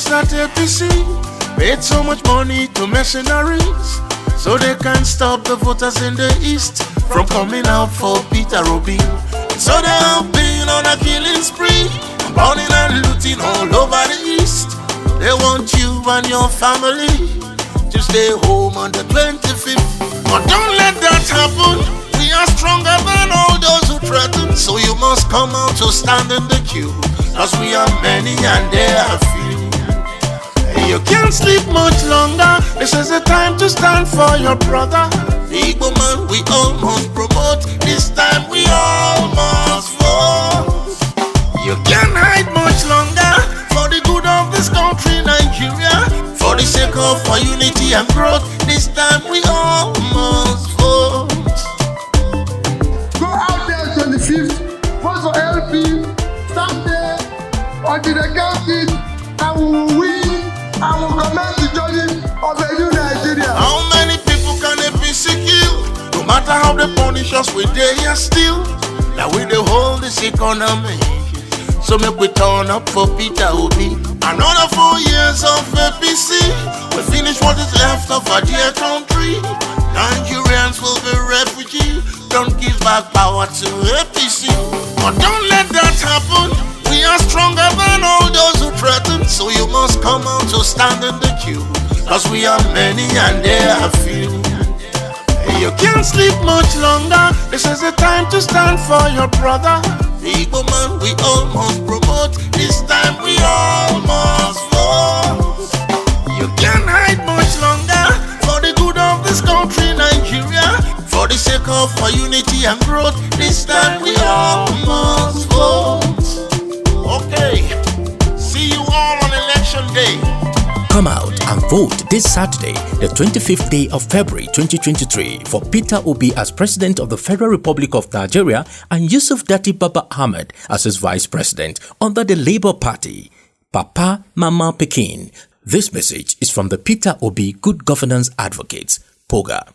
just that APC paid so much money to mercenaries so they can stop the voters in the East from coming out for Peter Obi. So they have been on a killing spree, burning and looting all over the East. They want you and your family to stay home on the 25th. But don't let that happen. We are stronger than all those who threaten. So you must come out to stand in the queue, cause we are many and they are few. You can't sleep much longer. This is the time to stand for your brother. The Igbo man we all must promote. This time we all must vote. You can't hide much longer. For the good of this country, Nigeria, for the sake of our unity and growth, this time we all must vote. Go out there 25th, vote for LP, stand there until they count it, and we will win, and we will commence the journey of a new Nigeria. How many people can APC kill? No matter how they punish us, we dare here still. Now we dey hold this economy. So make we turn up for Peter Obi. Another 4 years of APC. We finish what is left of our dear country. Nigerians will be refugees. Don't give back power to APC. But don't let that happen. We are stronger than all those who threaten. So you must come out to stand in the queue, cause we are many and they are few. You can't sleep much longer. This is the time to stand for your brother. The Igbo man we all must promote. This time we all must vote. You can't hide much longer. For the good of this country, Nigeria, for the sake of our unity and growth, this time we all must vote. Okay, see you all on election day. Come out and vote this Saturday, the 25th day of February 2023 for Peter Obi as President of the Federal Republic of Nigeria and Yusuf Datti Baba Ahmed as his Vice President under the Labour Party. Papa, Mama, Pekin. This message is from the Peter Obi Good Governance Advocates, POGA.